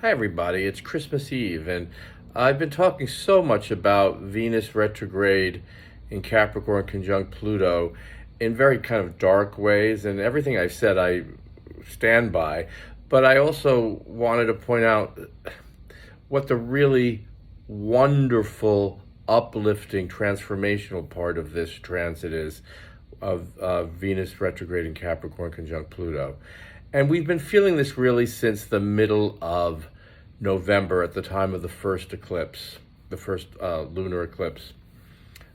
Hi, everybody. It's Christmas Eve, and I've been talking so much about Venus retrograde in Capricorn conjunct Pluto in very kind of dark ways, and everything I've said I stand by. But I also wanted to point out what the really wonderful, uplifting, transformational part of this transit is of Venus retrograde in Capricorn conjunct Pluto. And we've been feeling this really since the middle of November at the time of the first eclipse, the first lunar eclipse,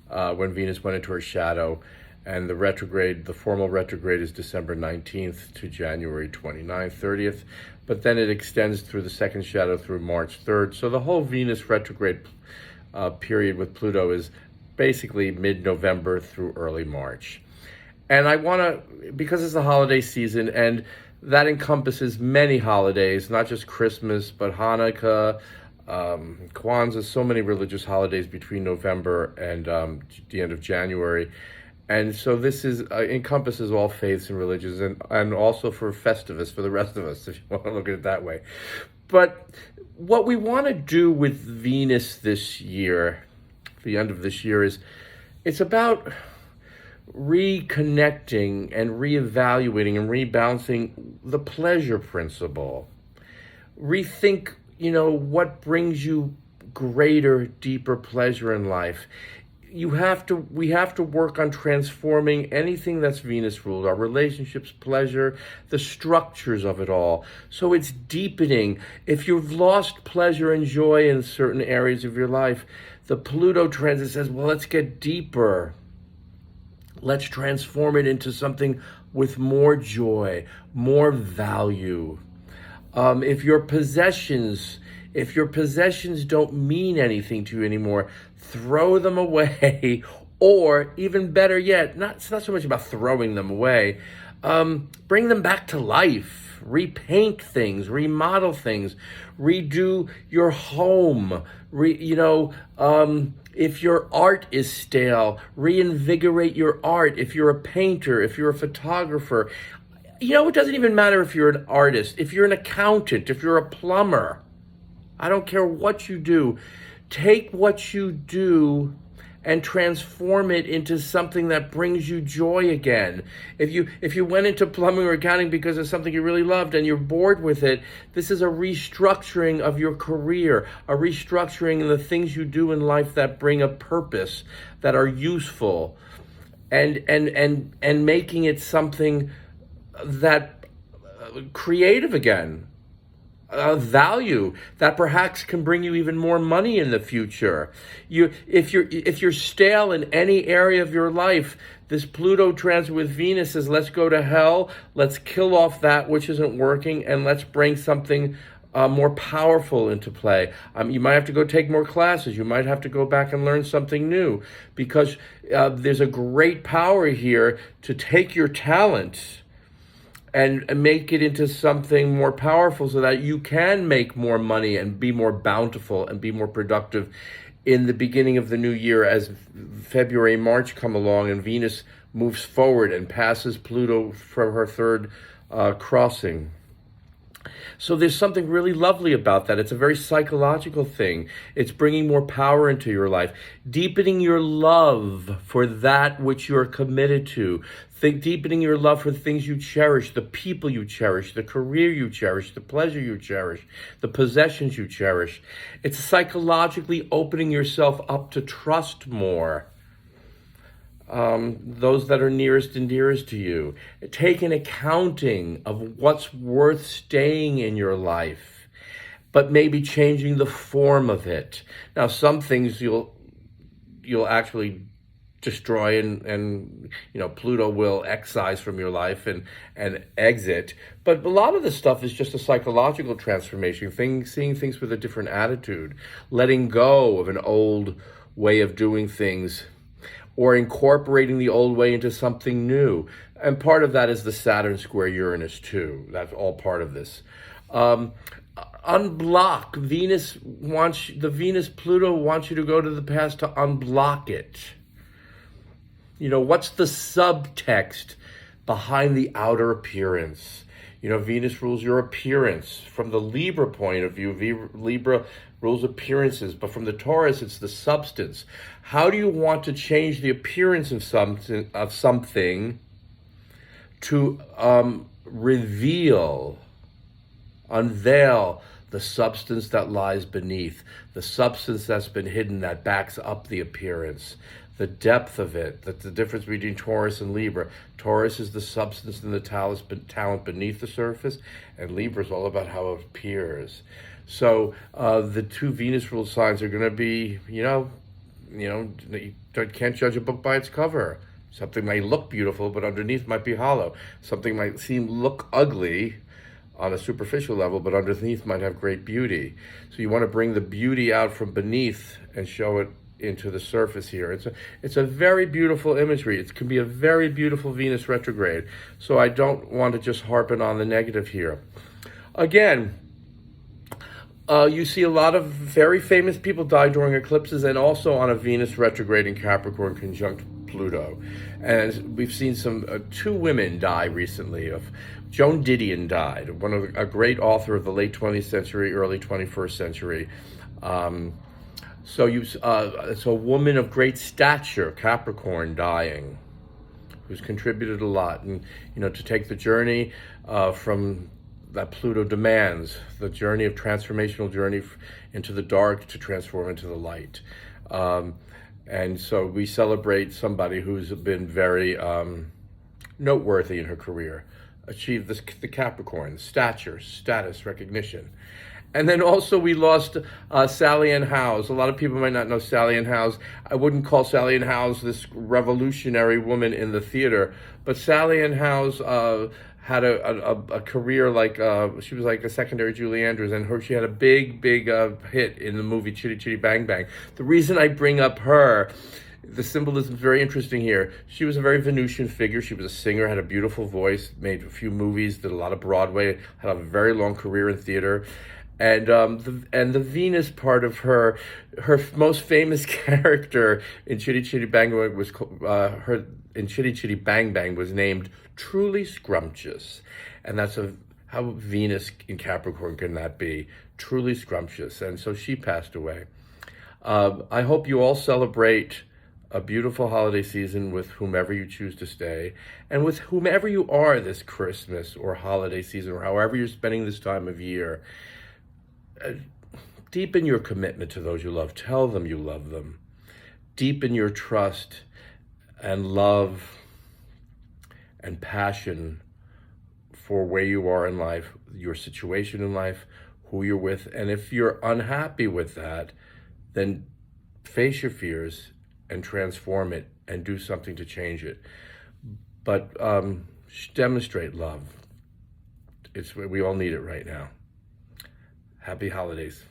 when Venus went into her shadow. And the formal retrograde is December 19th to January 29th, 30th. But then it extends through the second shadow through March 3rd. So the whole Venus retrograde period with Pluto is basically mid-November through early March. And I want to, because it's the holiday season, and that encompasses many holidays, not just Christmas, but Hanukkah, Kwanzaa, so many religious holidays between November and the end of January. And so this encompasses all faiths and religions, and also for Festivus, for the rest of us, if you want to look at it that way. But what we want to do with Venus this year, the end of this year, is it's about reconnecting and reevaluating and rebalancing the pleasure principle. Rethink, what brings you greater, deeper pleasure in life. We have to work on transforming anything that's Venus ruled, our relationships, pleasure, the structures of it all. So it's deepening. If you've lost pleasure and joy in certain areas of your life, the Pluto transit says, well, let's get deeper. Let's transform it into something with more joy, more value. If your possessions don't mean anything to you anymore, throw them away. Or even better yet, it's not so much about throwing them away. Bring them back to life. Repaint things, remodel things, redo your home. If your art is stale, reinvigorate your art. If you're a painter, if you're a photographer, it doesn't even matter if you're an artist, if you're an accountant, if you're a plumber. I don't care what you do. Take what you do and transform it into something that brings you joy again. If you went into plumbing or accounting because of something you really loved and you're bored with it, this is a restructuring of your career, a restructuring of the things you do in life that bring a purpose, that are useful, and making it something that creative again. Value that perhaps can bring you even more money in the future. If you're stale in any area of your life, this Pluto transit with Venus says, let's go to hell, let's kill off that which isn't working, and let's bring something more powerful into play. You might have to go take more classes. You might have to go back and learn something new, because there's a great power here to take your talents and make it into something more powerful so that you can make more money and be more bountiful and be more productive in the beginning of the new year as February and March come along and Venus moves forward and passes Pluto from her third crossing. So there's something really lovely about that. It's a very psychological thing. It's bringing more power into your life, deepening your love for that which you're committed to, deepening your love for the things you cherish, the people you cherish, the career you cherish, the pleasure you cherish, the possessions you cherish. It's psychologically opening yourself up to trust more. Those that are nearest and dearest to you. Take an accounting of what's worth staying in your life, but maybe changing the form of it. Now, some things you'll actually destroy and Pluto will excise from your life and exit. But a lot of this stuff is just a psychological transformation, seeing things with a different attitude, letting go of an old way of doing things, or incorporating the old way into something new. And part of that is the Saturn square Uranus too. That's all part of this. Unblock. Pluto wants you to go to the past to unblock it. What's the subtext behind the outer appearance? You know, Venus rules your appearance. From the Libra point of view, Libra rules appearances, but from the Taurus, it's the substance. How do you want to change the appearance of something to reveal, unveil the substance that lies beneath, the substance that's been hidden that backs up the appearance, the depth of it? That's the difference between Taurus and Libra. Taurus is the substance and the talent beneath the surface, and Libra is all about how it appears. So the two Venus ruled signs are going to be, you can't judge a book by its cover. Something may look beautiful, but underneath might be hollow. Something might look ugly on a superficial level, but underneath might have great beauty. So you want to bring the beauty out from beneath and show it into the surface here. It's a very beautiful imagery. It can be a very beautiful Venus retrograde. So I don't want to just harp on the negative here. Again, you see a lot of very famous people die during eclipses, and also on a Venus retrograde in Capricorn conjunct Pluto. And we've seen two women die recently. Joan Didion died, a great author of the late 20th century, early 21st century. So it's a woman of great stature, Capricorn, dying, who's contributed a lot, and to take the journey from that Pluto demands, the journey of transformational journey into the dark to transform into the light. And so we celebrate somebody who's been very noteworthy in her career, achieved the Capricorn, stature, status, recognition. And then also we lost Sally Ann Howes. A lot of people might not know Sally Ann Howes. I wouldn't call Sally Ann Howes this revolutionary woman in the theater, but Sally Ann Howes had a career like, she was like a secondary Julie Andrews, and she had a big hit in the movie Chitty Chitty Bang Bang. The reason I bring up her, the symbolism is very interesting here. She was a very Venusian figure. She was a singer, had a beautiful voice, made a few movies, did a lot of Broadway, had a very long career in theater. And the Venus part of her most famous character in Chitty Chitty Bang Bang was named Truly Scrumptious, and that's how Venus in Capricorn can that be, truly scrumptious. And so she passed away. I hope you all celebrate a beautiful holiday season with whomever you choose to stay, and with whomever you are this Christmas or holiday season, or however you're spending this time of year. Deepen your commitment to those you love. Tell them you love them. Deepen your trust and love and passion for where you are in life, your situation in life, who you're with. And if you're unhappy with that, then face your fears and transform it and do something to change it. But demonstrate love. We all need it right now. Happy holidays.